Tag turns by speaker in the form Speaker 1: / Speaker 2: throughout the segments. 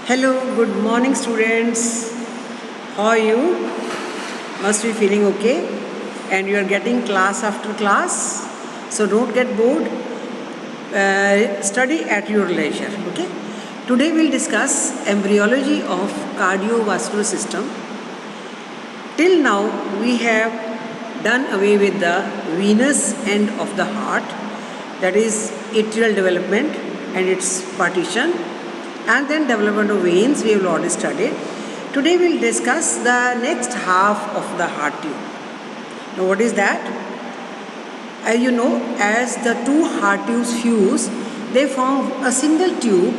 Speaker 1: Hello, good morning students. How are you? Must be feeling okay? And you are getting class after class. So don't get bored. Study at your leisure, okay? Today we'll discuss embryology of cardiovascular system. Till now we have done away with the venous end of the heart, that is atrial development and its partition, and then development of veins we have already studied. Today we will discuss the next half of the heart tube. Now what is that? As you know, as the two heart tubes fuse, they form a single tube,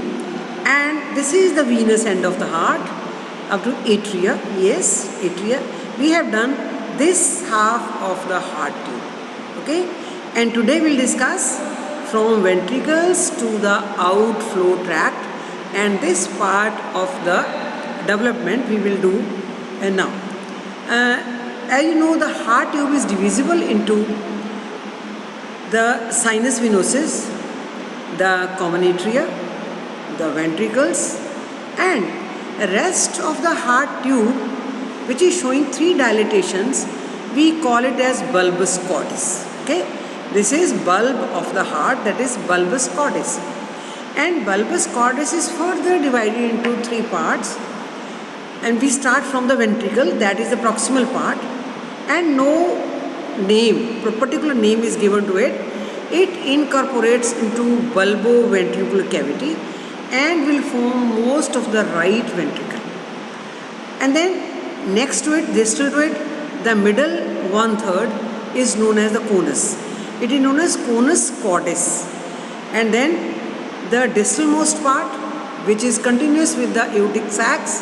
Speaker 1: and this is the venous end of the heart up to atria. Yes, atria. We have done this half of the heart tube, okay? And today we will discuss from ventricles to the outflow tract, and this part of the development we will do now. As you know, the heart tube is divisible into the sinus venosus, the common atria, the ventricles, and the rest of the heart tube, which is showing three dilatations. We call it as bulbus cordis. Okay, this is bulb of the heart, that is bulbus cordis. And bulbus cordis is further divided into three parts, and we start from the ventricle, that is the proximal part, and no name, particular name is given to it. It incorporates into bulboventricular cavity and will form most of the right ventricle. And then next to it, distal to it, the middle 1/3 is known as the conus. It is known as conus cordis. And then the distalmost part, which is continuous with the aortic sacs,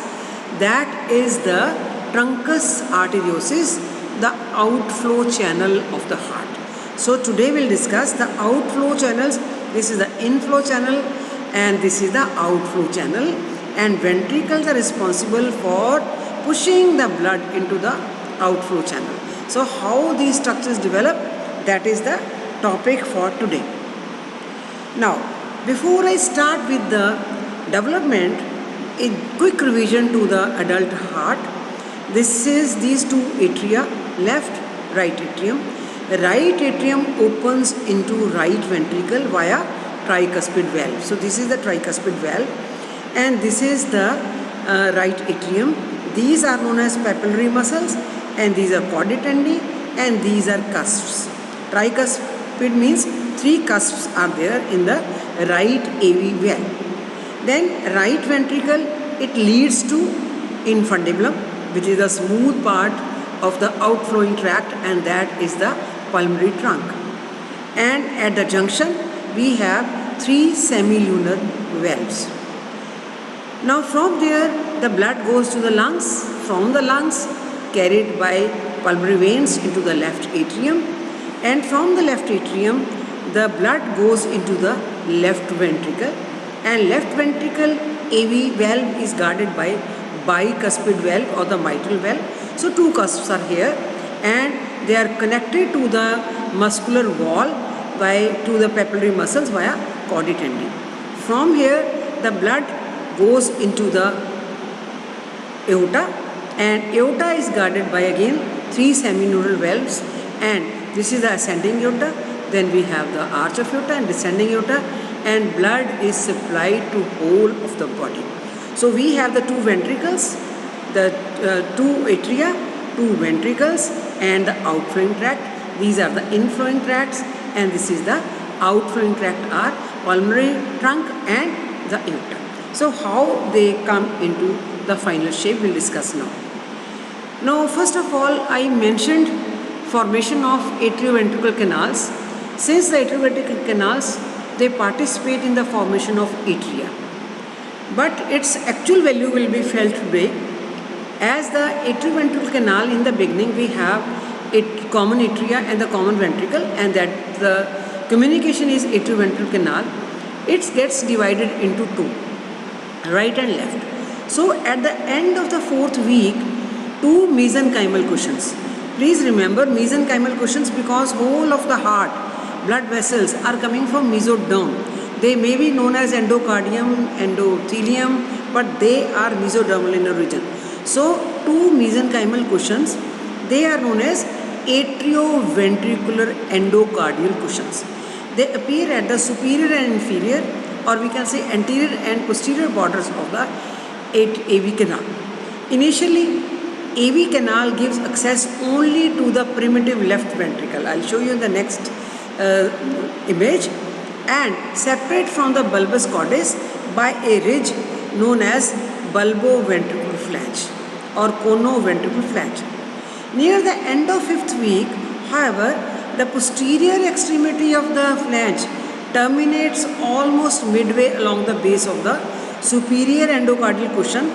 Speaker 1: that is the truncus arteriosus, the outflow channel of the heart. So today we'll discuss the outflow channels. This is the inflow channel and this is the outflow channel, and ventricles are responsible for pushing the blood into the outflow channel. So how these structures develop, that is the topic for today. Now, before I start with the development, a quick revision to the adult heart. This is these two atria, left, right atrium. Right atrium opens into right ventricle via tricuspid valve. So this is the tricuspid valve, and this is the right atrium. These are known as papillary muscles, and these are chordae tendineae, and these are cusps. Tricuspid means three cusps are there in the right AV valve. Then right ventricle, it leads to infundibulum, which is the smooth part of the outflowing tract, and that is the pulmonary trunk. And at the junction, we have three semilunar valves. Now from there, the blood goes to the lungs. From the lungs, carried by pulmonary veins into the left atrium, and from the left atrium, the blood goes into the left ventricle, and left ventricle AV valve is guarded by bicuspid valve or the mitral valve. So two cusps are here, and they are connected to the muscular wall to the papillary muscles via chordae tendineae. From here, the blood goes into the aorta, and aorta is guarded by again three semineural valves, and this is the ascending aorta. Then we have the arch of aorta and descending aorta, and blood is supplied to whole of the body. So we have the two ventricles, the two atria, two ventricles, and the outflowing tract. These are the inflowing tracts, and this is the outflowing tract are pulmonary trunk and the aorta. So how they come into the final shape, we'll discuss now. Now first of all, I mentioned formation of atrioventricular canals. Since the atrioventricular canals, they participate in the formation of atria, but its actual value will be felt today. As the atrioventricular canal, in the beginning we have common atria and the common ventricle, and that the communication is atrioventricular canal. It gets divided into two, right and left. So at the end of the 4th week, two mesenchymal cushions. Please remember mesenchymal cushions, because whole of the heart blood vessels are coming from mesoderm. They may be known as endocardium, endothelium, but they are mesodermal in origin. So two mesenchymal cushions, they are known as atrioventricular endocardial cushions. They appear at the superior and inferior, or we can say anterior and posterior borders of the AV canal. Initially, AV canal gives access only to the primitive left ventricle. I'll show you in the next image, and separate from the bulbus cordis by a ridge known as bulboventricular flange or conoventricular flange. Near the end of 5th week, however, the posterior extremity of the flange terminates almost midway along the base of the superior endocardial cushion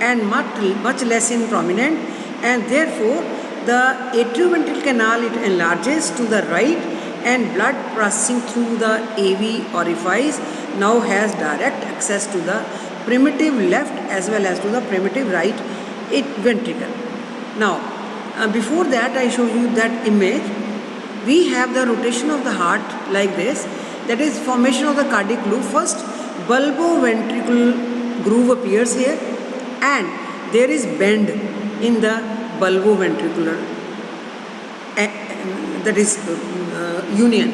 Speaker 1: and much less in prominent, and therefore the atrioventricular canal, it enlarges to the right, and blood passing through the AV orifice now has direct access to the primitive left as well as to the primitive right ventricle. Now, before that I show you that image. We have the rotation of the heart like this, that is formation of the cardiac loop. First, bulboventricular groove appears here, and there is bend in the bulboventricular, that is union.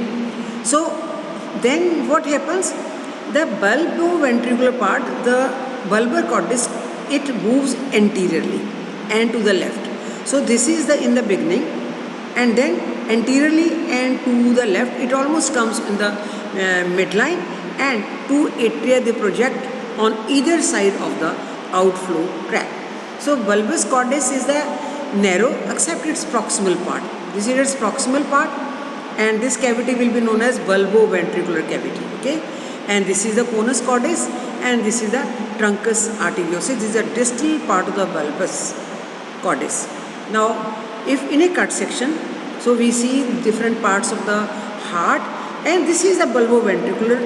Speaker 1: So then what happens? The bulboventricular part, the bulbar cordis, it moves anteriorly and to the left. So this is the in the beginning, and then anteriorly and to the left it almost comes in the midline, and two atria they project on either side of the outflow tract. So bulbus cordis is the narrow except its proximal part. This is its proximal part, and this cavity will be known as bulboventricular cavity. Okay, and this is the conus cordis, and this is the truncus arteriosus. This is the distal part of the bulbus cordis. Now, if in a cut section, so we see different parts of the heart, and this is the bulboventricular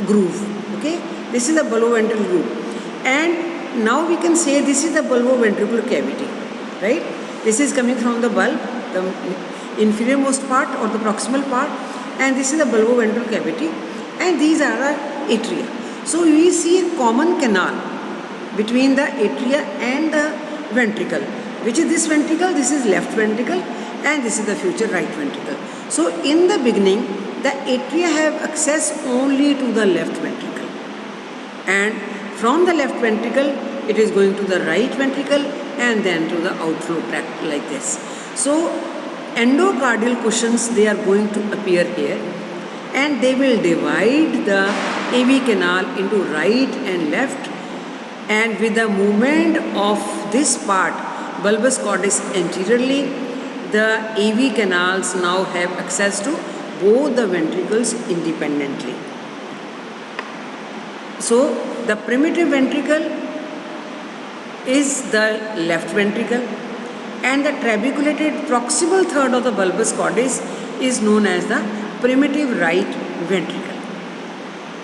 Speaker 1: groove. Okay, this is the bulboventricular groove, and now we can say this is the bulboventricular cavity, right? This is coming from the bulb, the inferiormost part or the proximal part, and this is the bulboventricular cavity, and these are the atria. So we see a common canal between the atria and the ventricle. Which is this ventricle? This is left ventricle, and this is the future right ventricle. So in the beginning, the atria have access only to the left ventricle, and from the left ventricle it is going to the right ventricle and then to the outflow tract like this. So endocardial cushions, they are going to appear here, and they will divide the AV canal into right and left, and with the movement of this part bulbus cordis anteriorly, the AV canals now have access to both the ventricles independently. So the primitive ventricle is the left ventricle, and the trabeculated proximal third of the bulbus cordis is known as the primitive right ventricle.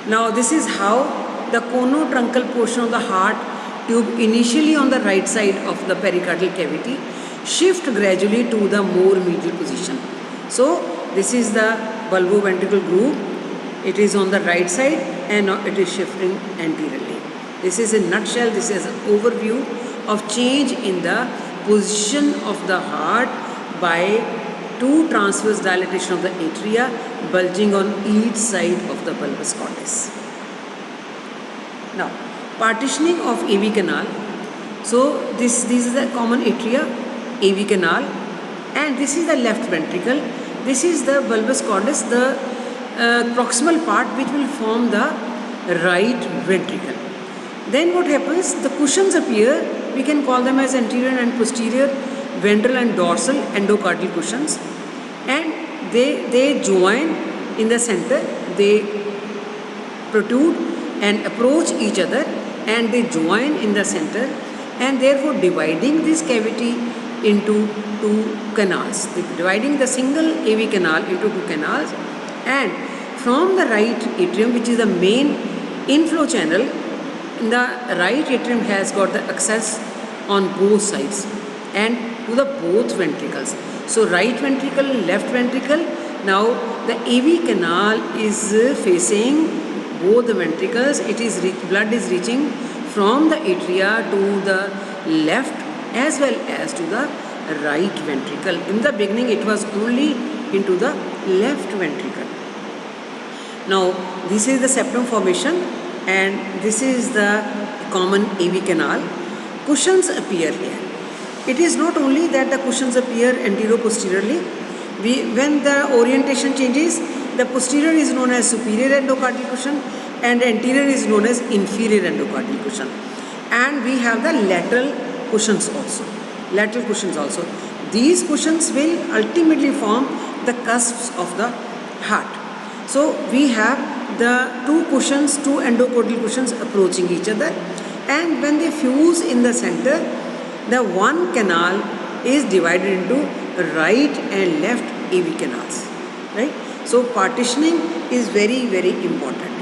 Speaker 1: Now this is how the conotruncal portion of the heart tube, initially on the right side of the pericardial cavity, shift gradually to the more medial position. So this is the bulboventricular groove. It is on the right side and now it is shifting anteriorly. This is in nutshell, this is an overview of change in the position of the heart by two transverse dilatation of the atria bulging on each side of the bulbus cordis. Now, partitioning of AV canal. So this is the common atria, AV canal, and this is the left ventricle. This is the bulbus cordis, the proximal part which will form the right ventricle. Then what happens? The cushions appear. We can call them as anterior and posterior, ventral and dorsal endocardial cushions, and they join in the center. They protrude and approach each other, and they join in the center, and therefore dividing this cavity into two canals, dividing the single AV canal into two canals. And from the right atrium, which is the main inflow channel, the right atrium has got the access on both sides and to the both ventricles. So right ventricle, left ventricle. Now the AV canal is facing both the ventricles. It is blood is reaching from the atria to the left as well as to the right ventricle. In the beginning it was only into the left ventricle. Now this is the septum formation and this is the common AV canal. Cushions appear here. It is not only that the cushions appear anterior-posteriorly. When the orientation changes, the posterior is known as superior endocardial cushion and anterior is known as inferior endocardial cushion. And we have the lateral cushions also. Lateral cushions also. These cushions will ultimately form the cusps of the heart. So we have the two cushions, two endocardial cushions approaching each other, and when they fuse in the center, the one canal is divided into right and left AV canals, right? So partitioning is very, very important.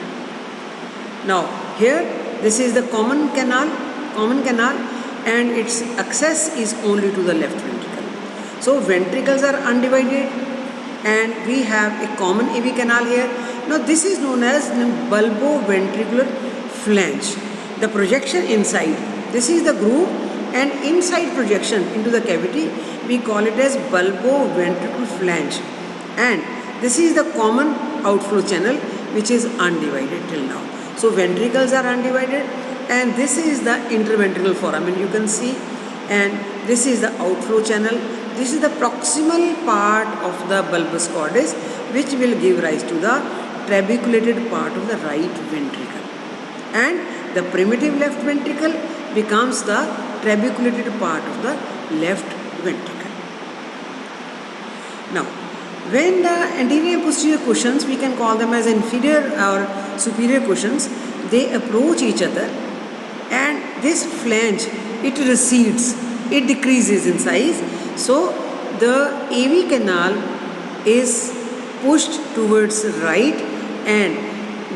Speaker 1: Now here this is the common canal, and its access is only to the left ventricle. So ventricles are undivided and we have a common AV canal here. Now this is known as bulboventricular flange. The projection inside, this is the groove, and inside projection into the cavity, we call it as bulboventricular flange. And this is the common outflow channel which is undivided till now. So ventricles are undivided and this is the interventricular foramen you can see, and this is the outflow channel. This is the proximal part of the bulbous cordis which will give rise to the trabeculated part of the right ventricle, and the primitive left ventricle becomes the trabeculated part of the left ventricle. Now, when the anterior and posterior cushions, we can call them as inferior or superior cushions, they approach each other, and this flange, it recedes, it decreases in size. So the AV canal is pushed towards right, and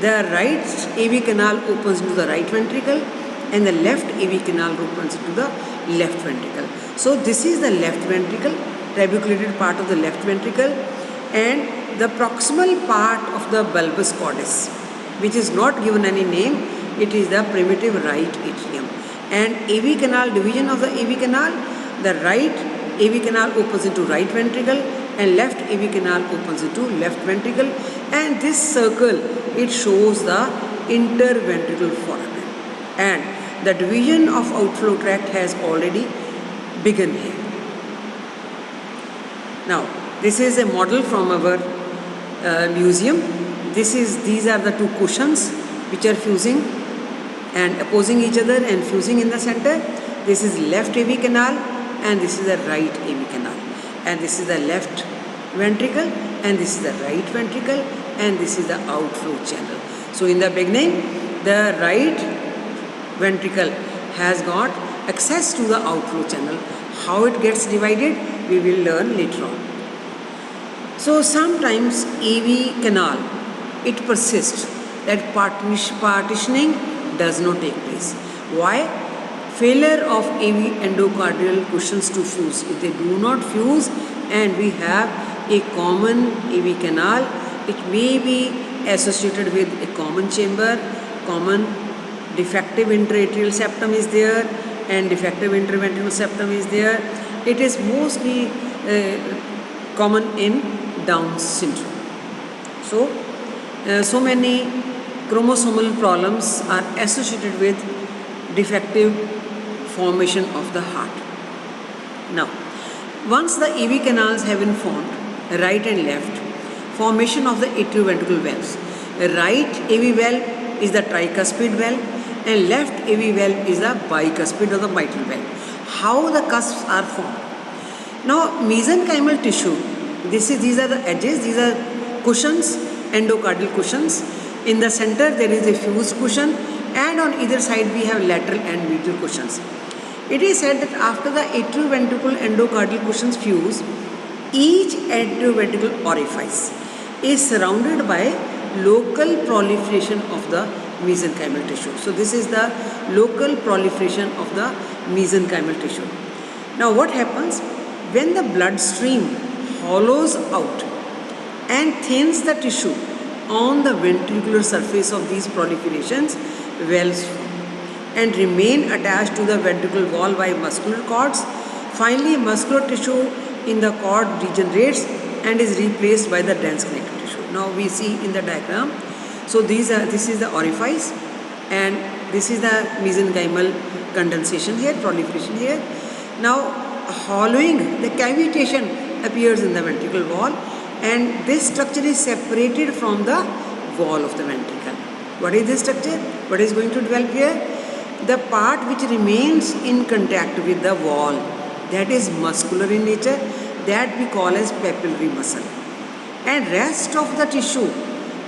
Speaker 1: the right AV canal opens into the right ventricle and the left AV canal opens into the left ventricle. So this is the left ventricle, trabeculated part of the left ventricle, and the proximal part of the bulbous cordis, which is not given any name, it is the primitive right atrium. And AV canal, division of the AV canal, the right AV canal opens into right ventricle and left AV canal opens into left ventricle, and this circle, it shows the interventricular foramen, and the division of outflow tract has already begun here. Now this is a model from our museum. These are the two cushions which are fusing and opposing each other and fusing in the center. This is left AV canal and this is the right AV canal, and this is the left ventricle and this is the right ventricle, and this is the outflow channel. So in the beginning, the right ventricle has got access to the outflow channel. How it gets divided, we will learn later on. So sometimes AV canal, it persists, that partitioning does not take place. Why? Failure of AV endocardial cushions to fuse. If they do not fuse and we have a common AV canal, it may be associated with a common chamber, common defective interatrial septum is there, and defective interventricular septum is there. It is mostly common in Down syndrome. So many chromosomal problems are associated with defective formation of the heart. Now, once the AV canals have been formed, right and left, formation of the atrioventricular valves. Right AV valve is the tricuspid valve and left AV valve is the bicuspid or the mitral valve. How the cusps are formed? Now, mesenchymal tissue, these are the edges, these are cushions, endocardial cushions. In the center there is a fused cushion, and on either side we have lateral and medial cushions. It is said that after the atrioventricular endocardial cushions fuse, each atrioventricular orifice is surrounded by local proliferation of the mesenchymal tissue. So this is the local proliferation of the mesenchymal tissue. Now what happens when the blood stream hollows out and thins the tissue on the ventricular surface of these proliferations? Valves form. and remain attached to the ventricular wall by muscular cords. Finally, muscular tissue in the cord degenerates and is replaced by the dense connective tissue. Now we see in the diagram. So this is the orifice, and this is the mesenchymal condensation here, proliferation here. Now hollowing, the cavitation appears in the ventricular wall, and this structure is separated from the wall of the ventricle. What is this structure? What is going to develop here? The part which remains in contact with the wall, that is muscular in nature, that we call as papillary muscle. And rest of the tissue,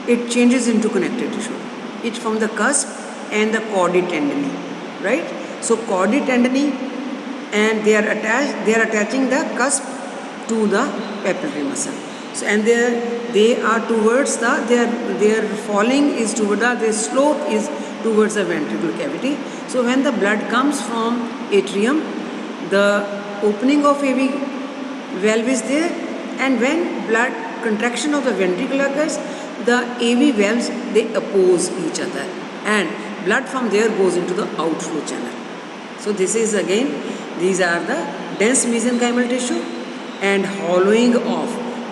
Speaker 1: it changes into connective tissue. It from the cusp and the chordae tendineae, right? So chordae tendineae, and they are attaching the cusp to the papillary muscle. So, and they are towards the, their falling is toward the, their slope is towards the ventricular cavity. So when the blood comes from atrium, the opening of AV valve is there, and when blood contraction of the ventricle occurs, the AV valves, they oppose each other, and blood from there goes into the outflow channel. So this is again, these are the dense mesenchymal tissue, and hollowing of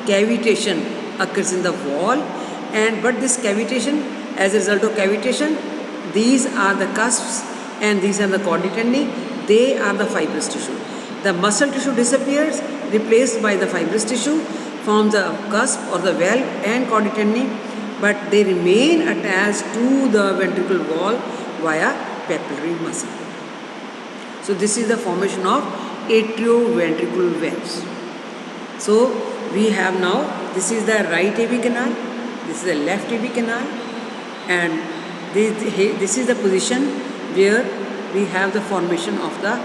Speaker 1: cavitation occurs in the wall, and but this cavitation, as a result of cavitation, these are the cusps and these are the chordae tendineae, they are the fibrous tissue. The muscle tissue disappears, replaced by the fibrous tissue, forms the cusp or the valve and chordae tendineae, but they remain attached to the ventricular wall via papillary muscle. So this is the formation of atrioventricular valves. So we have now, this is the right AV canal, this is the left AV canal, and this is the position where we have the formation of the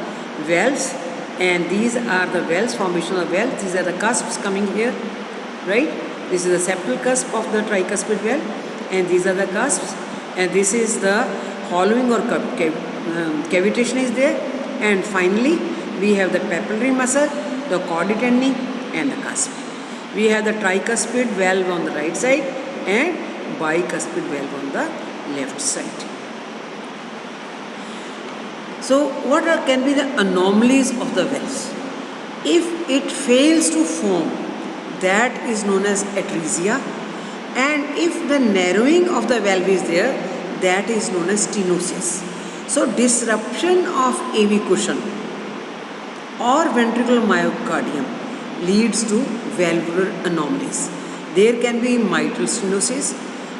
Speaker 1: valves, and these are the valves, formation of valves. These are the cusps coming here, right? This is the septal cusp of the tricuspid valve, and these are the cusps, and this is the hollowing or cavitation is there, and finally we have the papillary muscle, the chordae tendineae, and the cusp. We have the tricuspid valve on the right side and bicuspid valve on the left side. So what can be the anomalies of the valves? If it fails to form, that is known as atresia, and if the narrowing of the valve is there, that is known as stenosis. So disruption of AV cushion or ventricular myocardium leads to valvular anomalies. There can be mitral stenosis,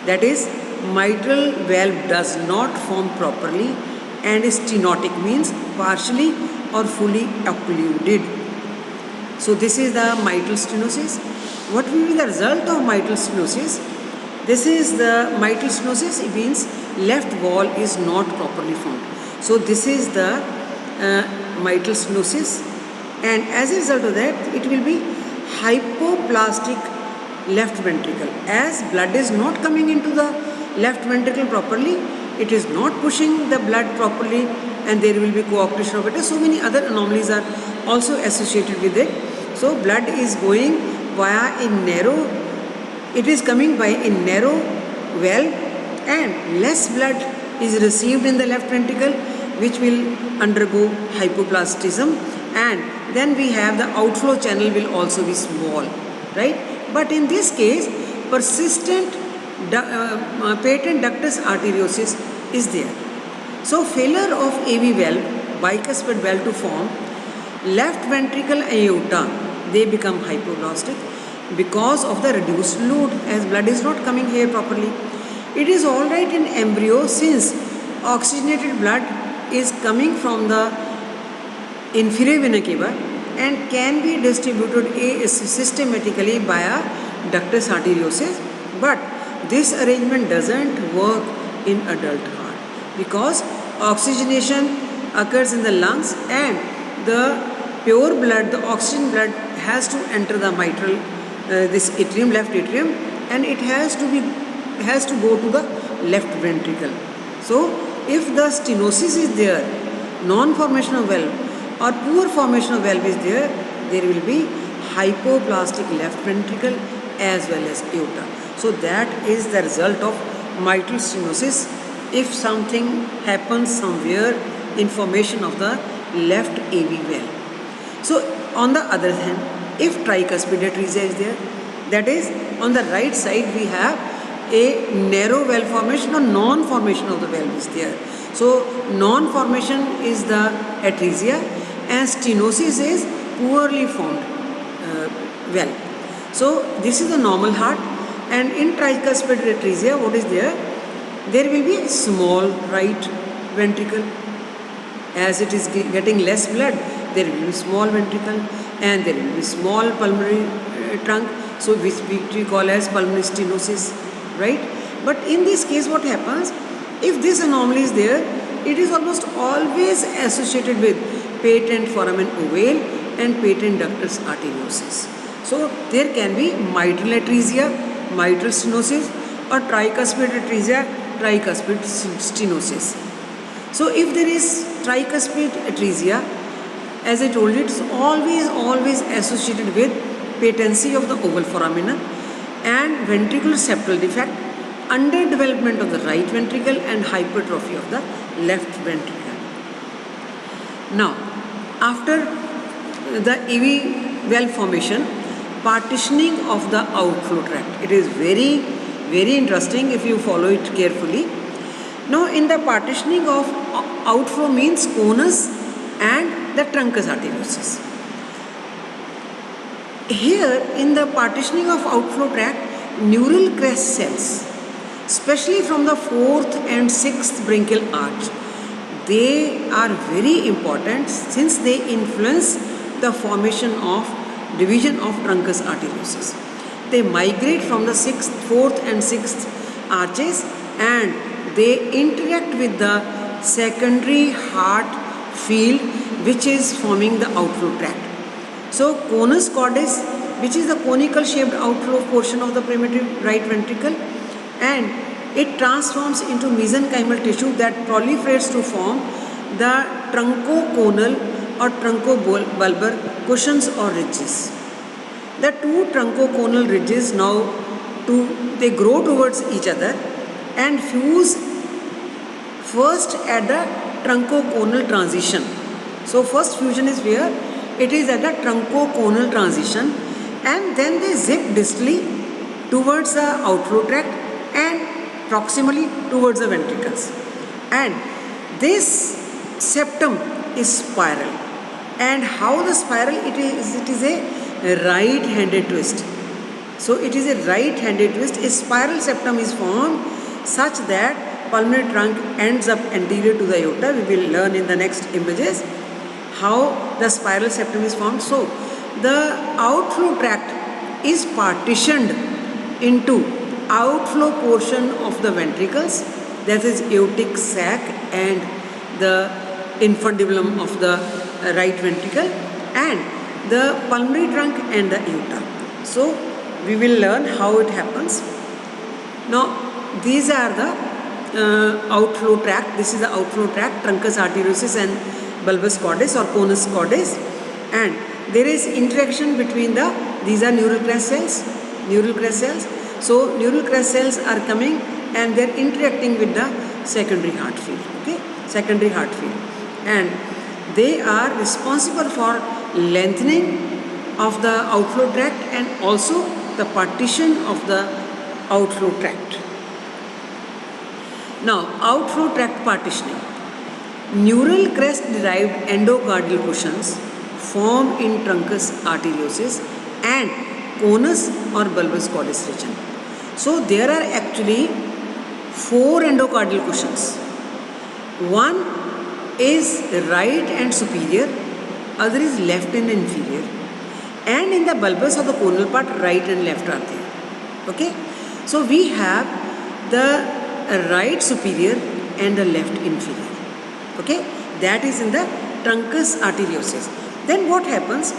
Speaker 1: that is, mitral valve does not form properly and is stenotic, means partially or fully occluded. So this is the mitral stenosis. What will be the result of mitral stenosis? This is the mitral stenosis, it means left wall is not properly formed. So this is the mitral stenosis, and as a result of that, it will be hypoplastic left ventricle. As blood is not coming into the left ventricle properly, it is not pushing the blood properly, and there will be coarctation of it. So many other anomalies are also associated with it. So blood is going via a narrow, it is coming by a narrow valve, and less blood is received in the left ventricle, which will undergo hypoplastism, and then we have the outflow channel will also be small, right? But in this case, persistent patent ductus arteriosus is there. So failure of AV valve, bicuspid valve to form, left ventricle aorta, they become hypoplastic because of the reduced load, as blood is not coming here properly. It is alright in embryo since oxygenated blood is coming from the inferior vena cava and can be distributed systematically via ductus arteriosus, but this arrangement doesn't work in adult heart because oxygenation occurs in the lungs, and the pure blood, the oxygen blood, has to enter the mitral, this atrium, left atrium, and it has to go to the left ventricle. So if the stenosis is there, non-formation of valve or poor formation of valve is there, there will be hypoplastic left ventricle as well as aorta. So that is the result of mitral stenosis if something happens somewhere in formation of the left AV well. So on the other hand, if tricuspid atresia is there, that is on the right side we have a narrow valve formation or non-formation of the valve is there. So non-formation is the atresia and stenosis is poorly formed valve. So this is the normal heart, and in tricuspid atresia what is there? There will be a small right ventricle. As it is getting less blood, there will be small ventricle and there will be small pulmonary trunk, so which we call as pulmonary stenosis, right? But in this case what happens, if this anomaly is there, it is almost always associated with patent foramen ovale and patent ductus arteriosus. So there can be mitral atresia, mitral stenosis, or tricuspid atresia, tricuspid stenosis. So if there is tricuspid atresia, as I told you, it's always associated with patency of the oval foramina and ventricular septal defect, underdevelopment of the right ventricle and hypertrophy of the left ventricle. Now, after the AV valve formation, partitioning of the outflow tract. It is very interesting if you follow it carefully. Now, in the partitioning of outflow means conus and the truncus arteriosus. Here, in the partitioning of outflow tract, neural crest cells, especially from the 4th and 6th branchial arch, they are very important since they influence the formation of division of truncus arteriosus. They migrate from the 4th and 6th arches and they interact with the secondary heart field which is forming the outflow tract. So conus cordis, which is the conical shaped outflow portion of the primitive right ventricle, and it transforms into mesenchymal tissue that proliferates to form the truncoconal or truncobulbar cushions or ridges. The two truncoconal ridges now they grow towards each other and fuse first at the truncoconal transition. So first fusion is where? It is at the truncoconal transition, and then they zip distally towards the outflow tract and proximally towards the ventricles. And this septum is spiral. And how the spiral? It is a right-handed twist. So it is a right-handed twist. A spiral septum is formed such that pulmonary trunk ends up anterior to the aorta. We will learn in the next images how the spiral septum is formed. So the outflow tract is partitioned into outflow portion of the ventricles, that is aortic sac and the infundibulum of the right ventricle, and the pulmonary trunk and the aorta. So we will learn how it happens. Now these are the outflow tract. This is the outflow tract, truncus arteriosus and bulbus cordis or conus cordis, and there is interaction between these are neural crest cells. So neural crest cells are coming and they are interacting with the secondary heart field, and they are responsible for lengthening of the outflow tract and also the partition of the outflow tract. Now, outflow tract partitioning. Neural crest derived endocardial cushions form in truncus arteriosus and conus or bulbus cordis region. So there are actually 4 endocardial cushions. One is right and superior, other is left and inferior, and in the bulbus of the conal part, right and left are there. Okay, so we have the right superior and the left inferior. Okay, that is in the truncus arteriosus. Then what happens?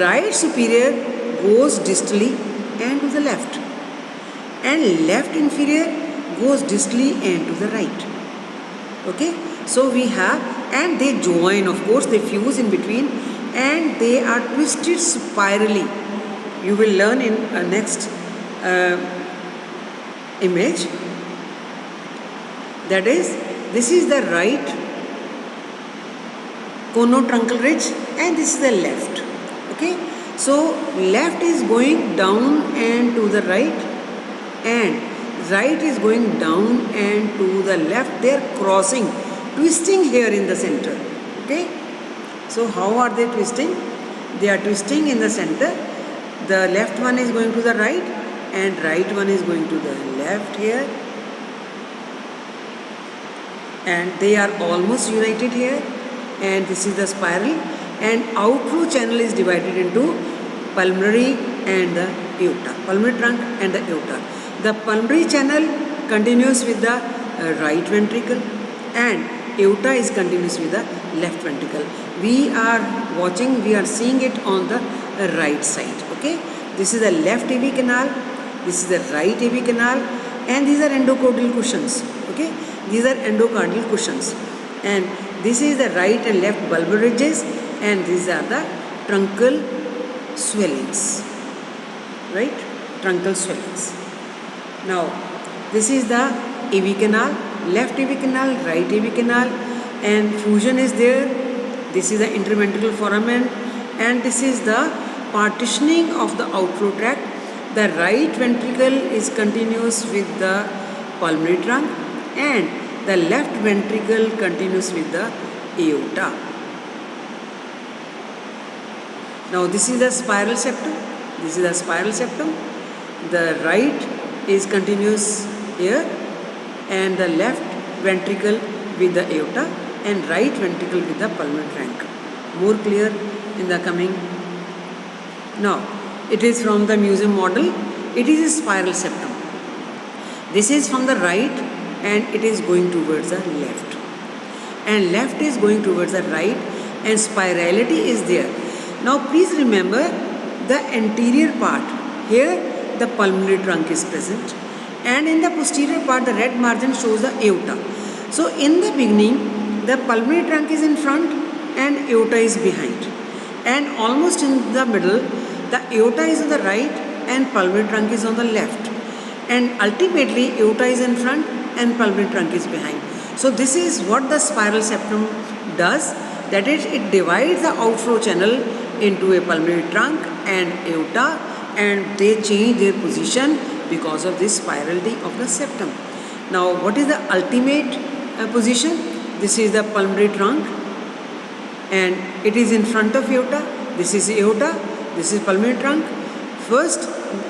Speaker 1: Right superior goes distally and to the left, and left inferior goes distally and to the right. Okay, so we have, and they join, of course, they fuse in between and they are twisted spirally. You will learn in next image. That is, this is the right conotruncal ridge and this is the left. Okay, so left is going down and to the right, and right is going down and to the left. They are crossing, twisting here in the center. Okay, so how are they twisting? They are twisting in the center. The left one is going to the right and right one is going to the left here, and they are almost united here, and this is the spiral, and outflow channel is divided into pulmonary and the aorta, pulmonary trunk and the aorta. The pulmonary channel continues with the right ventricle and aorta is continuous with the left ventricle. We are watching, we are seeing it on the right side. Okay, this is the left AV canal, this is the right AV canal, and these are endocardial cushions. Okay, these are endocardial cushions, and this is the right and left bulbar ridges, and these are the truncal swellings, right? Truncal swellings. Now, this is the AV canal, left AV canal, right AV canal, and fusion is there. This is the interventricular foramen, and this is the partitioning of the outflow tract. The right ventricle is continuous with the pulmonary trunk, and the left ventricle continues with the aorta. Now this is the spiral septum. This is the spiral septum. The right is continuous here, and the left ventricle with the aorta, and right ventricle with the pulmonary trunk. More clear in the coming. Now it is from the museum model. It is a spiral septum. This is from the right and it is going towards the left, and left is going towards the right, and spirality is there. Now please remember the anterior part. Here the pulmonary trunk is present, and in the posterior part the red margin shows the aorta. So in the beginning the pulmonary trunk is in front and aorta is behind, and almost in the middle the aorta is on the right and pulmonary trunk is on the left, and ultimately aorta is in front and pulmonary trunk is behind. So this is what the spiral septum does, that is, it divides the outflow channel into a pulmonary trunk and aorta, and they change their position because of this spirality of the septum. Now what is the ultimate position? This is the pulmonary trunk and it is in front of aorta. This is aorta, this is pulmonary trunk. First,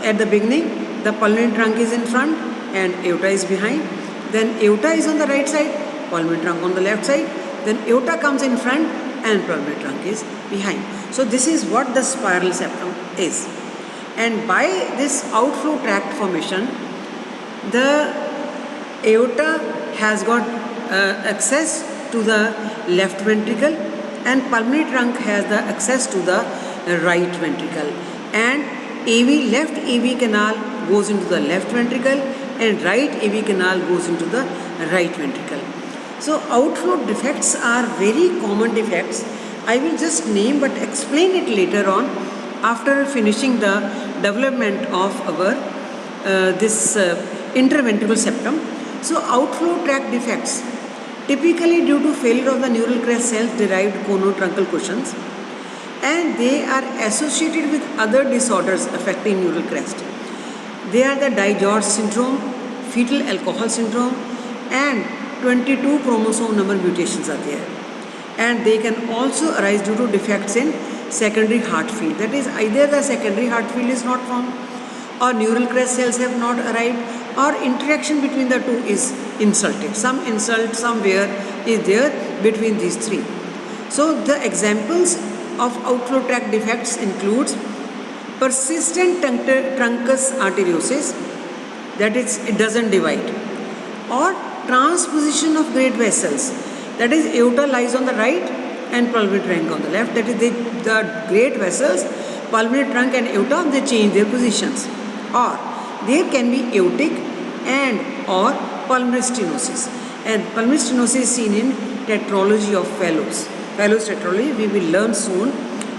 Speaker 1: at the beginning, the pulmonary trunk is in front and aorta is behind. Then aorta is on the right side, pulmonary trunk on the left side. Then aorta comes in front and pulmonary trunk is behind. So this is what the spiral septum is. And by this outflow tract formation, the aorta has got access to the left ventricle, and pulmonary trunk has the access to the right ventricle, and left AV canal goes into the left ventricle and right AV canal goes into the right ventricle. So outflow defects are very common defects. I will just name but explain it later on after finishing the development of our this interventricular septum. So outflow tract defects typically due to failure of the neural crest cells derived conotruncal cushions, and they are associated with other disorders affecting neural crest. They are the DiGeorge syndrome, fetal alcohol syndrome, and 22 chromosome number mutations are there. And they can also arise due to defects in secondary heart field. That is, either the secondary heart field is not formed, or neural crest cells have not arrived, or interaction between the two is insulted. Some insult somewhere is there between these three. So the examples of outflow tract defects includes persistent truncus arteriosus, that is, it doesn't divide, or transposition of great vessels, that is, aorta lies on the right and pulmonary trunk on the left, that is, the great vessels, pulmonary trunk and aorta, they change their positions. Or there can be aortic and or pulmonary stenosis, and pulmonary stenosis is seen in tetralogy of Fallot's. Fallot's tetralogy we will learn soon,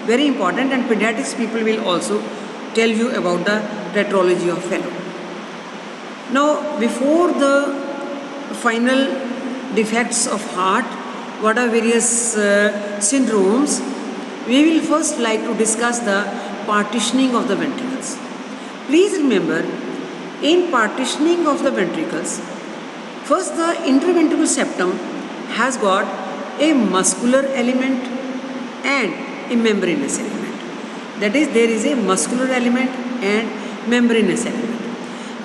Speaker 1: very important, and pediatrics people will also tell you about the tetralogy of Fallot. Now before the final defects of heart, what are various syndromes, we will first like to discuss the partitioning of the ventricles. Please remember, in partitioning of the ventricles, first the interventricular septum has got a muscular element and a membranous element. That is, there is a muscular element and membranous element.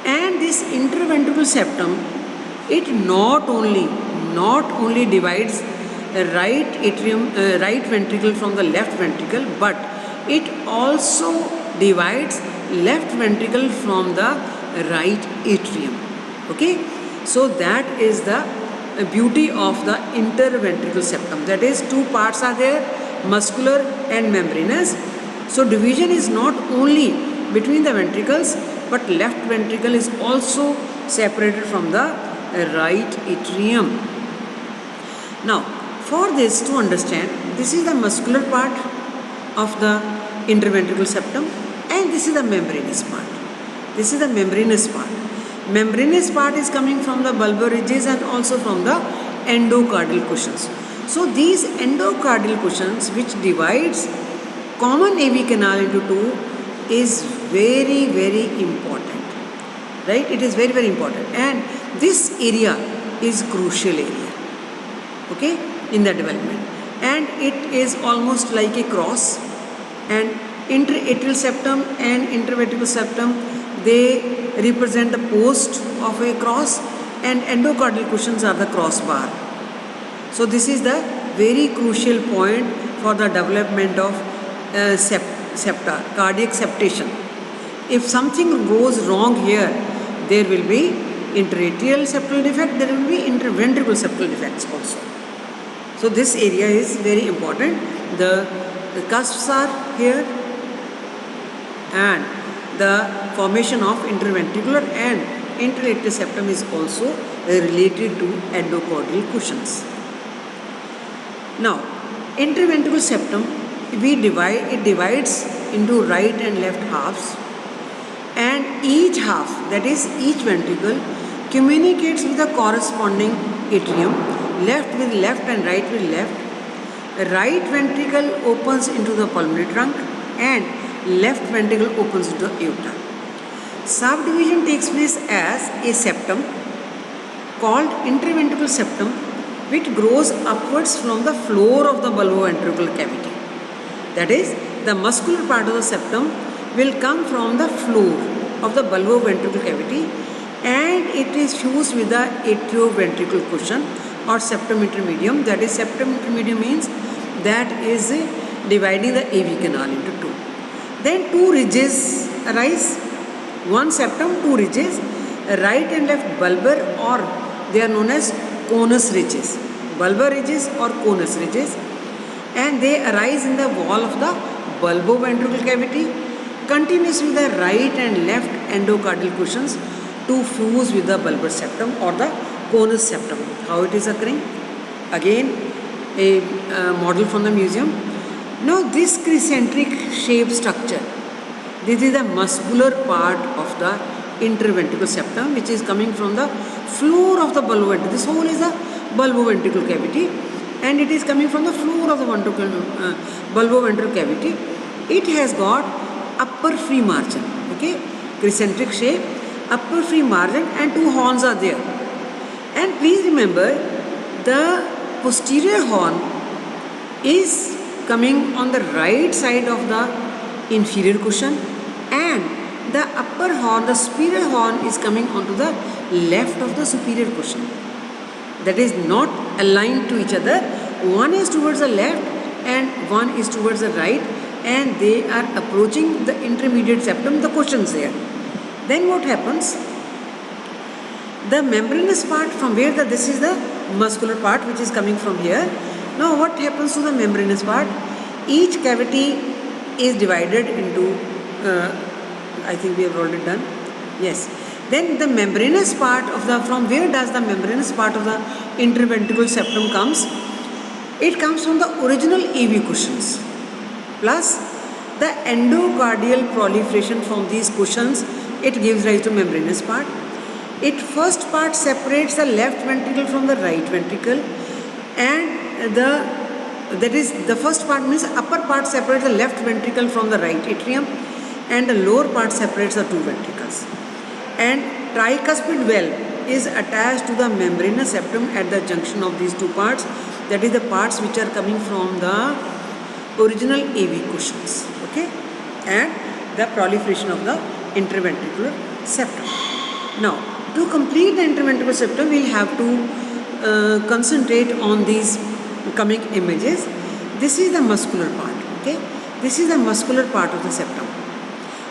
Speaker 1: And this interventricular septum, it not only divides right atrium, right ventricle from the left ventricle, but it also divides left ventricle from the right atrium. Okay, so that is the beauty of the interventricular septum. That is, two parts are there, muscular and membranous. So division is not only between the ventricles, but left ventricle is also separated from the right atrium. Now, for this to understand, this is the muscular part of the interventricular septum and this is the membranous part. This is the membranous part. Membranous part is coming from the bulbar ridges and also from the endocardial cushions. So these endocardial cushions, which divides common AV canal into two, is very, very important. Right? It is very, very important. And this area is crucial area. Okay? In the development. And it is almost like a cross. And interatrial septum and interventricular septum, they represent the post of a cross, and endocardial cushions are the crossbar. So this is the very crucial point for the development of septa, cardiac septation. If something goes wrong here, there will be interatrial septal defect, there will be interventricular septal defects also. So this area is very important. The cusps are here, and the formation of interventricular and interatrial septum is also related to endocardial cushions. Now, interventricular septum, it divides into right and left halves, and each half, that is each ventricle, communicates with the corresponding atrium, left with left and right with left. Right ventricle opens into the pulmonary trunk and left ventricle opens into the aorta. Subdivision takes place as a septum called interventricular septum, which grows upwards from the floor of the bulboventricular cavity. That is, the muscular part of the septum will come from the floor of the bulboventricular cavity, and it is fused with the atrioventricular cushion or septum intermedium. That is, septum intermedium means that is dividing the AV canal into two. Then two ridges arise, one septum, two ridges, right and left bulbar, or they are known as conus ridges, bulbar ridges or conus ridges, and they arise in the wall of the bulboventricular cavity, continues with the right and left endocardial cushions to fuse with the bulbar septum or the conus septum. How it is occurring? Again, a model from the museum. Now this crescentric shaped structure, this is the muscular part of the interventricular septum, which is coming from the floor of the bulboventricle. This whole is a bulboventricular cavity, and it is coming from the floor of the bulboventricular cavity. It has got upper free margin, okay, crescentric shape, upper free margin, and two horns are there. And please remember, the posterior horn is coming on the right side of the inferior cushion, and the upper horn, the superior horn, is coming onto the left of the superior cushion. That is not aligned to each other. One is towards the left and one is towards the right, and they are approaching the intermediate septum, the cushions there. Then what happens? The membranous part, from where this is the muscular part which is coming from here. Now what happens to the membranous part? Each cavity is divided into, I think we have already done. Yes. Then the membranous part of the, from where does the membranous part of the interventricular septum comes? It comes from the original AV cushions, plus the endocardial proliferation from these cushions, it gives rise to membranous part. It first part separates the left ventricle from the right ventricle, and the first part means upper part separates the left ventricle from the right atrium, and the lower part separates the two ventricles. And tricuspid valve is attached to the membranous septum at the junction of these two parts, that is the parts which are coming from the original AV cushions, okay, and the proliferation of the interventricular septum. Now, to complete the interventricular septum, we will have to concentrate on these coming images. This is the muscular part, okay, this is the muscular part of the septum,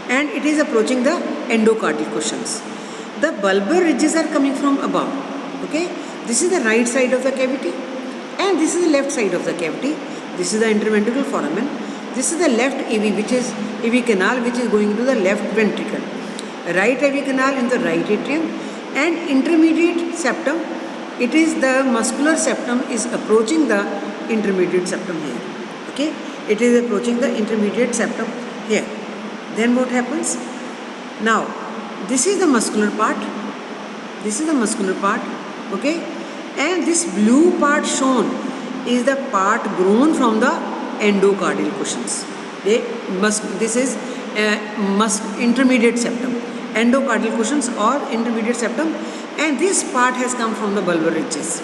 Speaker 1: and it is approaching the endocardial cushions. The bulbar ridges are coming from above, okay, this is the right side of the cavity, and this is the left side of the cavity. This is the interventricular foramen. This is the left AV, which is AV canal, which is going to the left ventricle. Right AV canal in the right atrium, and intermediate septum. It is the muscular septum is approaching the intermediate septum here. Okay, it is approaching the intermediate septum here. Then what happens? Now, this is the muscular part. This is the muscular part. Okay, and this blue part shown is the part grown from the endocardial cushions. This is intermediate septum, endocardial cushions or intermediate septum, and this part has come from the bulbar ridges.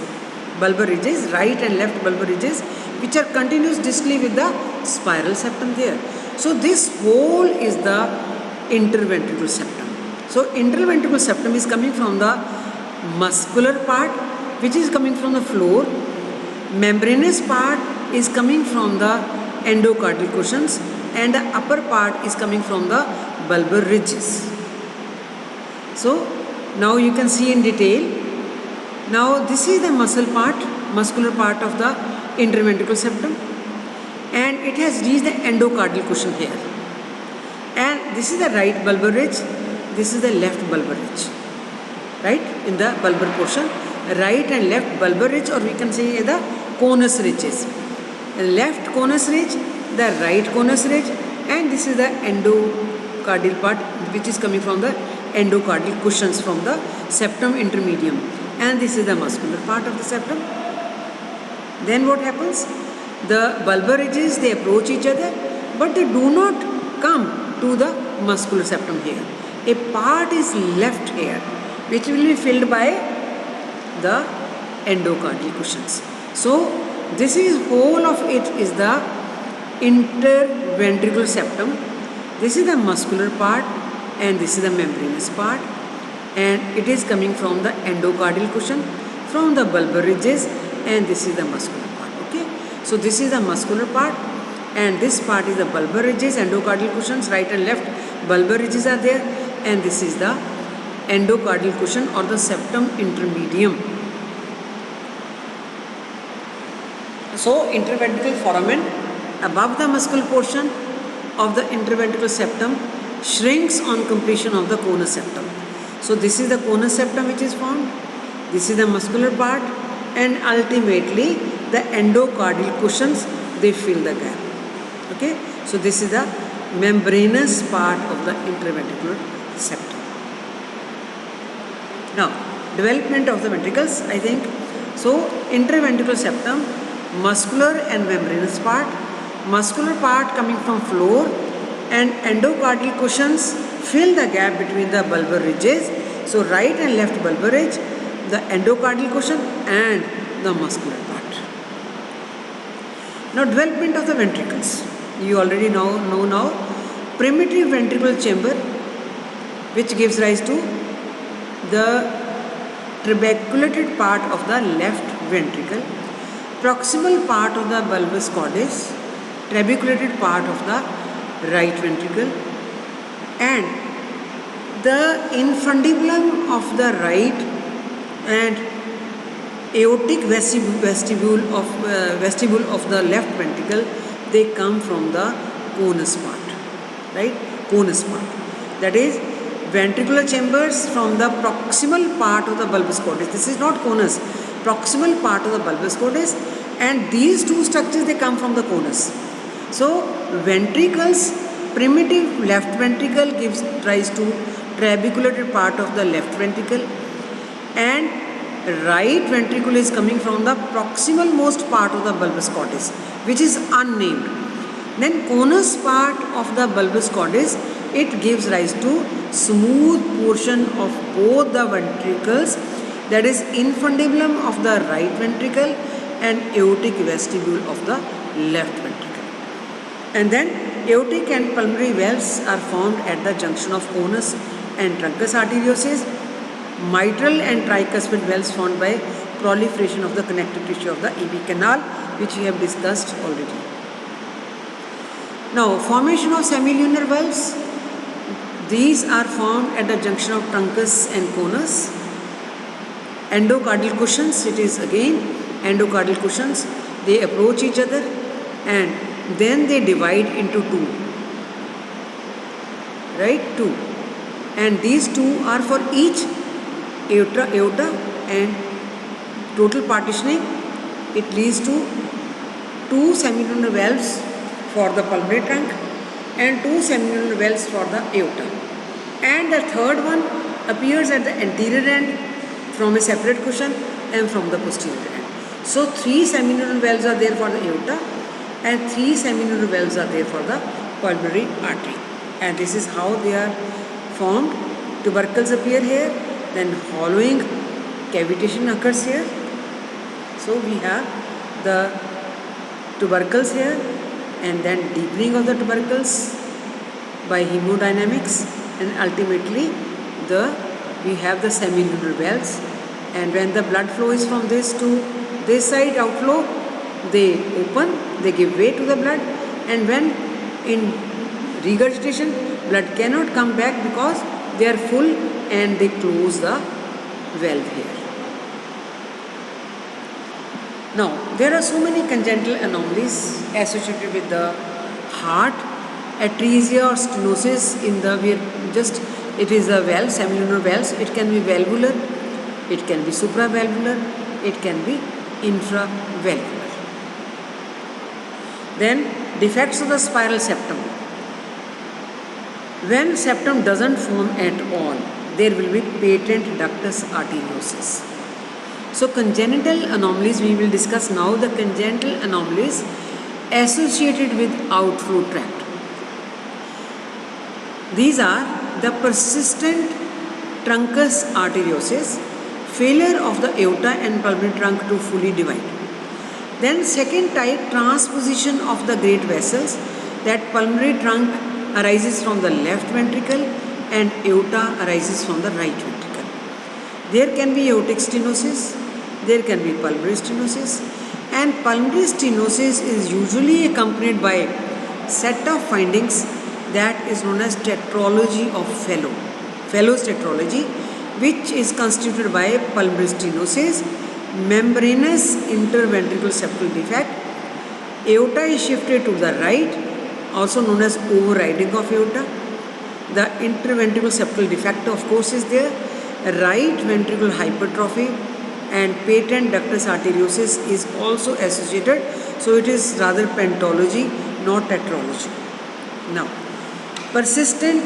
Speaker 1: Bulbar ridges, right and left bulbar ridges, which are continuous distally with the spiral septum there. So this whole is the interventricular septum. So interventricular septum is coming from the muscular part, which is coming from the floor. Membranous part is coming from the endocardial cushions, and the upper part is coming from the bulbar ridges. So now you can see in detail. Now this is the muscular part of the interventricular septum, and it has reached the endocardial cushion here. And this is the right bulbar ridge, this is the left bulbar ridge, right, in the bulbar portion. Right and left bulbar ridge, or we can say the conus ridges. Left conus ridge, the right conus ridge, and this is the endocardial part, which is coming from the endocardial cushions from the septum intermedium, and this is the muscular part of the septum. Then what happens? The bulbar ridges, they approach each other, but they do not come to the muscular septum here. A part is left here, which will be filled by the endocardial cushions. So this is whole of it is the interventricular septum. This is the muscular part, and this is the membranous part, and it is coming from the endocardial cushion, from the bulbar ridges, and this is the muscular part. Okay, so this is the muscular part, and this part is the bulbar ridges, endocardial cushions, right and left bulbar ridges are there, and this is the endocardial cushion or the septum intermedium. So interventricular foramen above the muscle portion of the interventricular septum shrinks on completion of the conus septum. So this is the conus septum which is formed, this is the muscular part, and ultimately the endocardial cushions, they fill the gap. Okay, so this is the membranous part of the interventricular septum. Now, development of the ventricles, I think. So, interventricular septum, muscular and membranous part. Muscular part coming from floor, and endocardial cushions fill the gap between the bulbar ridges. So, right and left bulbar ridge, the endocardial cushion, and the muscular part. Now, development of the ventricles. You already know now. Primitive ventricular chamber, which gives rise to the trabeculated part of the left ventricle, proximal part of the bulbus cordis, trabeculated part of the right ventricle, and the infundibulum of the right and aortic vestibule of the left ventricle, they come from the conus part, right? Conus part. That is, ventricular chambers from the proximal part of the bulbus cordis. This is not conus. Proximal part of the bulbus cordis, and these two structures, they come from the conus. So ventricles, primitive left ventricle gives rise to trabeculated part of the left ventricle, and right ventricle is coming from the proximal most part of the bulbous cortex, which is unnamed. Then conus part of the bulbous cortex, it gives rise to smooth portion of both the ventricles, that is infundibulum of the right ventricle and aortic vestibule of the left ventricle. And then aortic and pulmonary valves are formed at the junction of conus and truncus arteriosus. Mitral and tricuspid valves formed by proliferation of the connective tissue of the AV canal, which we have discussed already. Now, formation of semilunar valves. These are formed at the junction of truncus and conus. Endocardial cushions, it is again endocardial cushions. They approach each other and then they divide into two. Right? Two. And these two are for each aorta and total partitioning. It leads to two semilunar valves for the pulmonary trunk and two semilunar valves for the aorta. And the third one appears at the anterior end from a separate cushion and from the posterior end. So three semilunar valves are there for the aorta and three semilunar valves are there for the pulmonary artery. And this is how they are formed. Tubercles appear here, then hollowing, cavitation occurs here. So we have the tubercles here and then deepening of the tubercles by hemodynamics, and ultimately we have the semilunar valves, and when the blood flow is from this to this side outflow, they open, they give way to the blood, and when in regurgitation blood cannot come back because they are full and they close the valve here. Now, there are so many congenital anomalies associated with the heart. Atresia or stenosis in the it is a valve, semilunar valves. It can be valvular, it can be supravalvular, it can be infravalvular. Then defects of the spiral septum. When septum doesn't form at all, there will be patent ductus arteriosus. So congenital anomalies, we will discuss now the congenital anomalies associated with outflow tract. These are the persistent truncus arteriosus, failure of the aorta and pulmonary trunk to fully divide. Then second type, transposition of the great vessels, that pulmonary trunk arises from the left ventricle and aorta arises from the right ventricle. There can be aortic stenosis, there can be pulmonary stenosis, and pulmonary stenosis is usually accompanied by set of findings that is known as tetralogy of Fallot's tetralogy, which is constituted by pulmonary stenosis, membranous interventricular septal defect, aorta is shifted to the right, also known as overriding of aorta. The interventricular septal defect, of course, is there. Right ventricular hypertrophy and patent ductus arteriosus is also associated. So it is rather pentology, not tetralogy. Now, persistent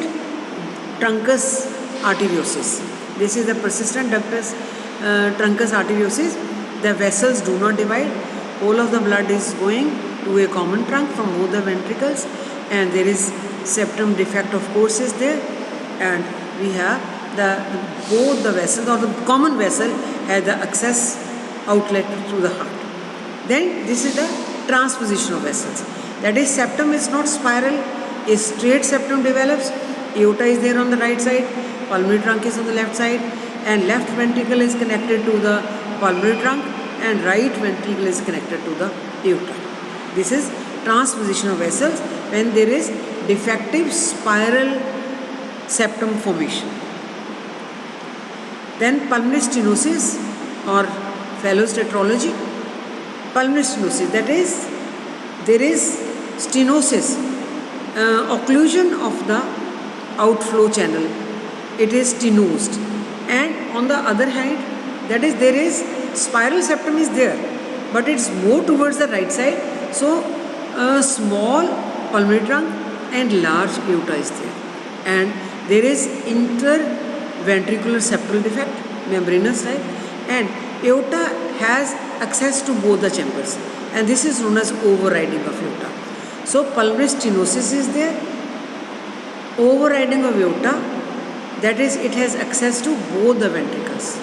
Speaker 1: truncus arteriosus. This is the persistent ductus truncus arteriosus. The vessels do not divide. All of the blood is going to a common trunk from both the ventricles, and there is septum defect, of course, is there, and we have both the vessels, or the common vessel has the access outlet through the heart. Then this is the transposition of vessels. That is, septum is not spiral, a straight septum develops, aorta is there on the right side, pulmonary trunk is on the left side, and left ventricle is connected to the pulmonary trunk and right ventricle is connected to the aorta. This is transposition of vessels when there is defective spiral septum formation. Then pulmonary stenosis or Fallot's tetralogy. Pulmonary stenosis, that is, there is stenosis, occlusion of the outflow channel. It is stenosed. And on the other hand, that is, there is spiral septum is there, but it's more towards the right side. So a small pulmonary trunk and large aorta is there, and there is interventricular septal defect, membranous type, and aorta has access to both the chambers, and this is known as overriding of aorta. So pulmonary stenosis is there, overriding of aorta, that is it has access to both the ventricles,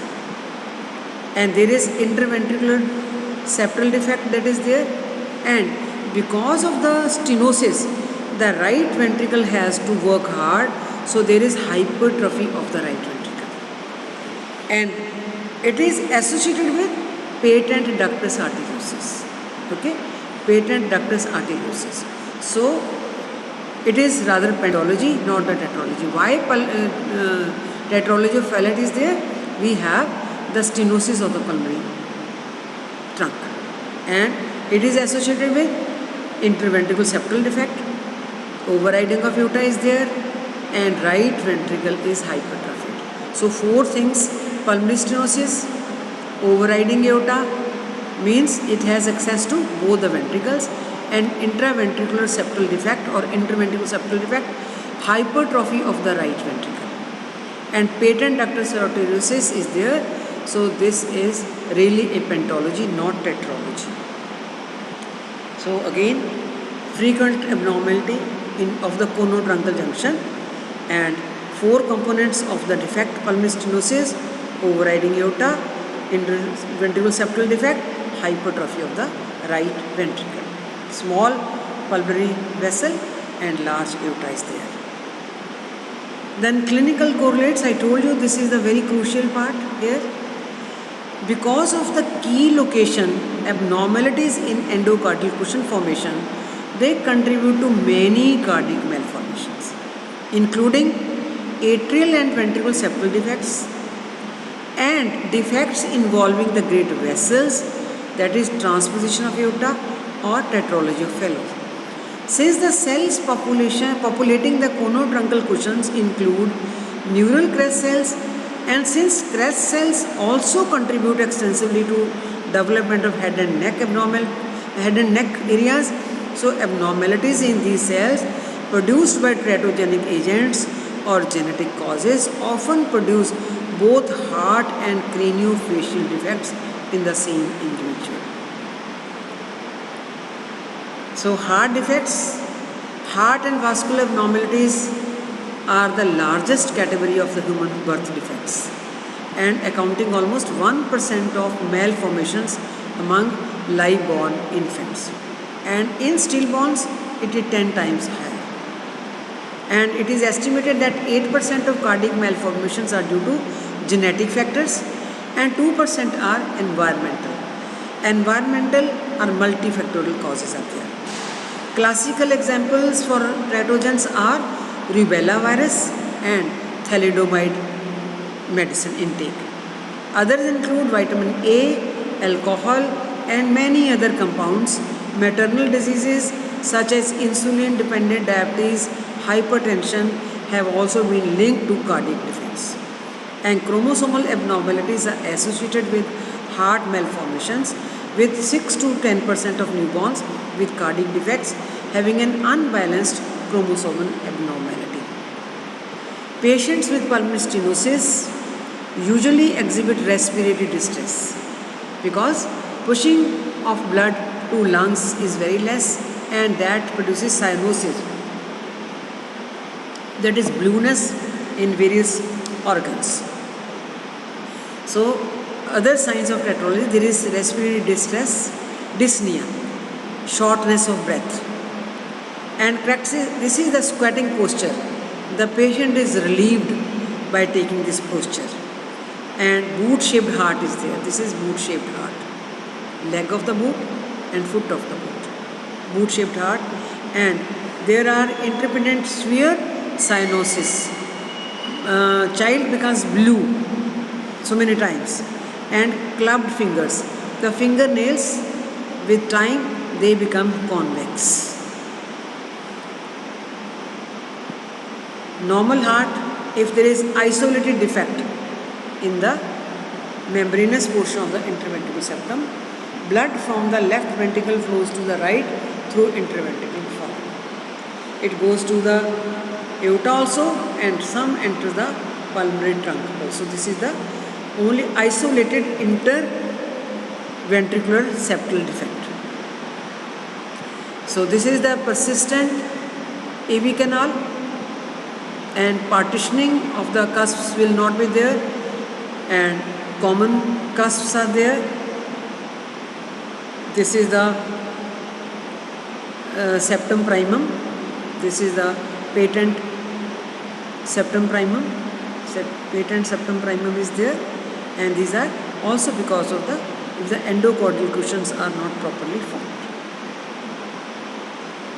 Speaker 1: and there is interventricular septal defect that is there, and because of the stenosis the right ventricle has to work hard, so there is hypertrophy of the right ventricle, and it is associated with patent ductus arteriosus. Okay, patent ductus arteriosus. So it is rather pathology, not the tetralogy. Why tetralogy of Fallot is there? We have the stenosis of the pulmonary trunk, and it is associated with interventricular septal defect, overriding of aorta is there, and right ventricle is hypertrophied. So 4 things: pulmonary stenosis, overriding aorta means it has access to both the ventricles, and intraventricular septal defect or interventricular septal defect, hypertrophy of the right ventricle, and patent ductus arteriosus is there. So this is really a pathology, not tetralogy. So again, frequent abnormality of the conotruncal junction, and 4 components of the defect: pulmonary stenosis, overriding aorta, interventricular septal defect, hypertrophy of the right ventricle, small pulmonary vessel and large aorta is there. Then clinical correlates, I told you this is the very crucial part here. Because of the key location abnormalities in endocardial cushion formation, they contribute to many cardiac malformations, including atrial and ventricular septal defects and defects involving the great vessels, that is transposition of aorta or tetralogy of Fallot. Since the cells populating the conotruncal cushions include neural crest cells, and since crest cells also contribute extensively to development of head and neck areas, so abnormalities in these cells produced by teratogenic agents or genetic causes often produce both heart and craniofacial defects in the same individual. So heart defects, heart and vascular abnormalities are the largest category of the human birth defects, and accounting almost 1% of malformations among live-born infants. And in stillborns, it is 10 times higher. And it is estimated that 8% of cardiac malformations are due to genetic factors and 2% are environmental. Environmental or multifactorial causes are there. Classical examples for teratogens are rubella virus and thalidomide medicine intake. Others include vitamin A, alcohol, and many other compounds. Maternal diseases such as insulin-dependent diabetes, hypertension have also been linked to cardiac defects. And chromosomal abnormalities are associated with heart malformations, with 6 to 10% of newborns with cardiac defects having an unbalanced chromosomal abnormality. Patients with pulmonary stenosis usually exhibit respiratory distress because pushing of blood to lungs is very less, and that produces cyanosis, that is blueness in various organs. So other signs of tetralogy, there is respiratory distress, dyspnea, shortness of breath, and this is the squatting posture. The patient is relieved by taking this posture. And boot-shaped heart is there. This is boot-shaped heart. Leg of the boot and foot of the boot. Boot-shaped heart. And there are intermittent severe cyanosis. Child becomes blue so many times. And clubbed fingers. The fingernails, with time, they become convex. Normal heart, if there is isolated defect in the membranous portion of the interventricular septum, blood from the left ventricle flows to the right through interventricular funnel. It goes to the aorta also, and some enter the pulmonary trunk also. This is the only isolated interventricular septal defect. So this is the persistent AV canal, and partitioning of the cusps will not be there, and common cusps are there. This is the septum primum. This is the patent septum primum. Patent septum primum is there, and these are also because of the endocardial cushions are not properly formed.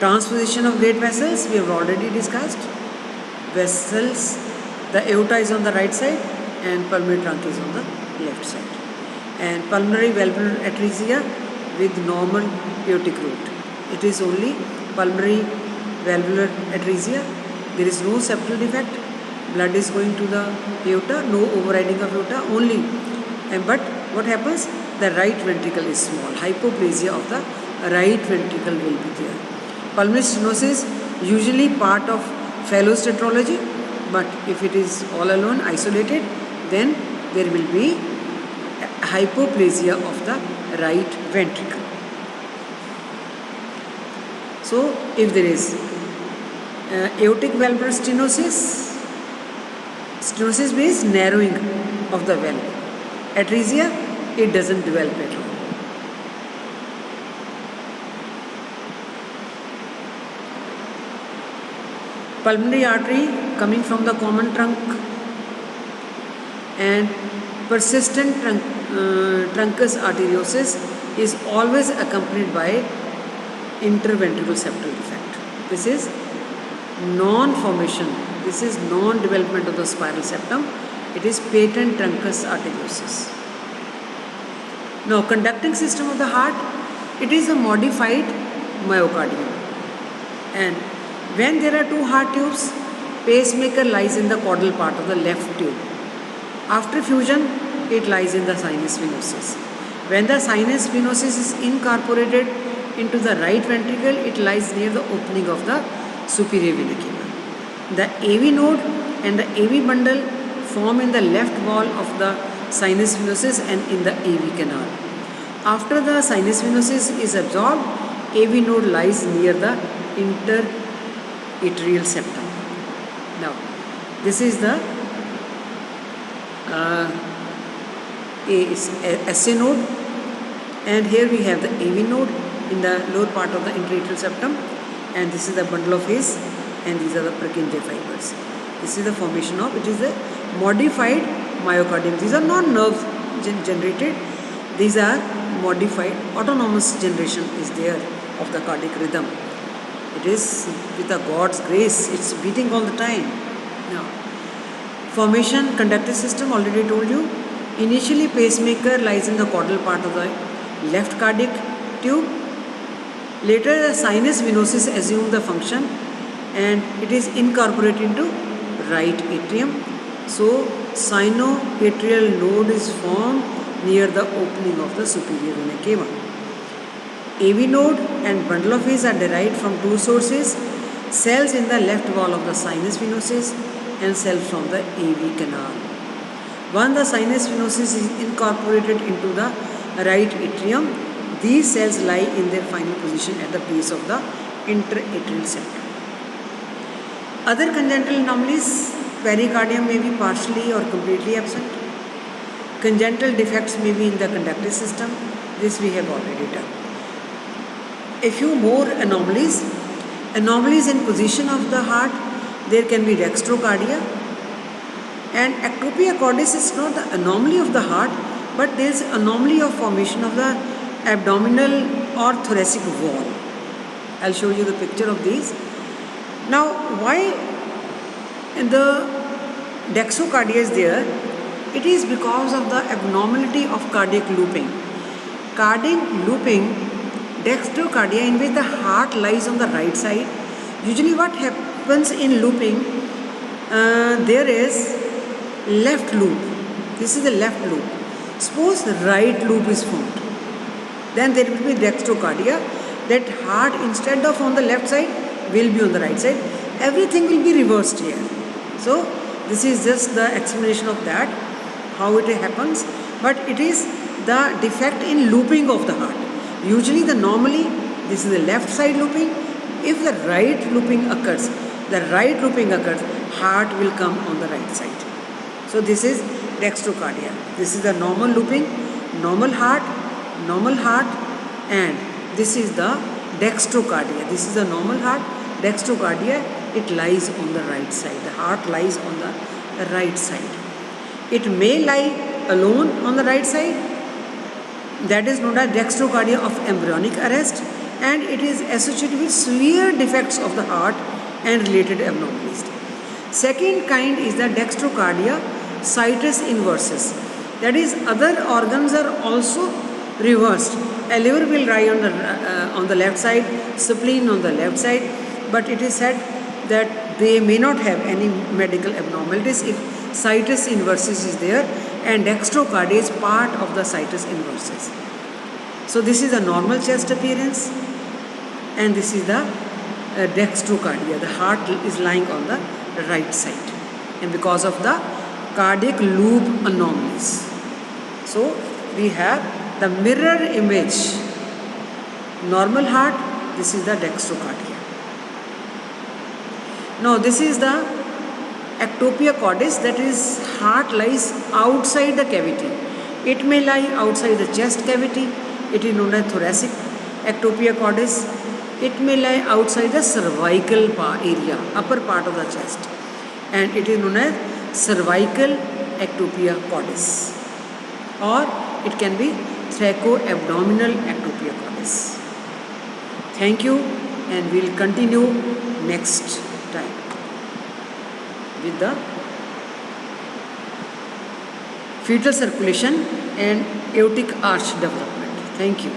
Speaker 1: Transposition of great vessels we have already discussed. Vessels, the aorta is on the right side and pulmonary trunk is on the left side. And pulmonary valvular atresia with normal aortic root. It is only pulmonary valvular atresia. There is no septal defect. Blood is going to the aorta, no overriding of aorta only. But what happens? The right ventricle is small. Hypoplasia of the right ventricle will be there. Pulmonary stenosis usually part of Fallot's tetralogy, but if it is all alone, isolated, then there will be hypoplasia of the right ventricle. So, if there is aortic valvular stenosis, stenosis means narrowing of the valve. Atresia, it doesn't develop at all. Pulmonary artery coming from the common trunk, and persistent truncus arteriosus is always accompanied by interventricular septal defect. This is non-formation, this is non-development of the spiral septum. It is patent truncus arteriosus. Now, conducting system of the heart, it is a modified myocardium, and when there are two heart tubes, pacemaker lies in the caudal part of the left tube. After fusion, it lies in the sinus venosus. When the sinus venosus is incorporated into the right ventricle, it lies near the opening of the superior vena cava. The AV node and the AV bundle form in the left wall of the sinus venosus and in the AV canal. After the sinus venosus is absorbed, AV node lies near the interatrial septum. Now, this is the SA node, and here we have the AV node in the lower part of the interatrial septum, and this is the bundle of his, and these are the Purkinje fibers. This is the formation of, it is a modified myocardium. These are not nerves generated, these are modified, autonomous generation is there of the cardiac rhythm. It is with the God's grace, it's beating all the time. Now, formation, conductive system, already told you. Initially, pacemaker lies in the caudal part of the left cardiac tube. Later, the sinus venosus assumes the function and it is incorporated into right atrium. So, sinoatrial node is formed near the opening of the superior vena cava. AV node and bundle of his are derived from two sources, cells in the left wall of the sinus venosus and cells from the AV canal. When the sinus venosus is incorporated into the right atrium, these cells lie in their final position at the base of the interatrial septum. Other congenital anomalies, pericardium may be partially or completely absent. Congenital defects may be in the conductive system. This we have already done. A few more anomalies. Anomalies in position of the heart. There can be dextrocardia. And ectopia cordis is not the anomaly of the heart, but there is anomaly of formation of the abdominal or thoracic wall. I'll show you the picture of these. Now, why the dextrocardia is there? It is because of the abnormality of cardiac looping. Cardiac looping, dextrocardia, in which the heart lies on the right side. Usually what happens in looping, there is left loop. This is the left loop. Suppose the right loop is formed. Then there will be dextrocardia. That heart, instead of on the left side, will be on the right side. Everything will be reversed here. So, this is just the explanation of that. how it happens, but it is the defect in looping of the heart. Usually normally this is the left side looping. If the right looping occurs, heart will come on the right side. So this is dextrocardia. This is the normal looping, normal heart, and this is the dextrocardia. This is the normal heart, dextrocardia. It lies on the right side. The heart lies on the right side. It may lie alone on the right side. That is known as dextrocardia of embryonic arrest, and it is associated with severe defects of the heart and related abnormalities. Second kind is the dextrocardia situs inversus. That is, other organs are also reversed. A liver will lie on the left side, spleen on the left side, but it is said that they may not have any medical abnormalities if situs inversus is there, and dextrocardia is part of the situs inversus. So this is a normal chest appearance, and this is the dextrocardia. The heart is lying on the right side, and because of the cardiac loop anomalies. So we have the mirror image. Normal heart, this is the dextrocardia. Now this is the ectopia cordis, that is, heart lies outside the cavity. It may lie outside the chest cavity. It is known as thoracic ectopia cordis. It may lie outside the cervical area, upper part of the chest, and it is known as cervical ectopia cordis, or it can be thoracoabdominal ectopia cordis. Thank you, and we'll continue next time with the fetal circulation and aortic arch development. Thank you.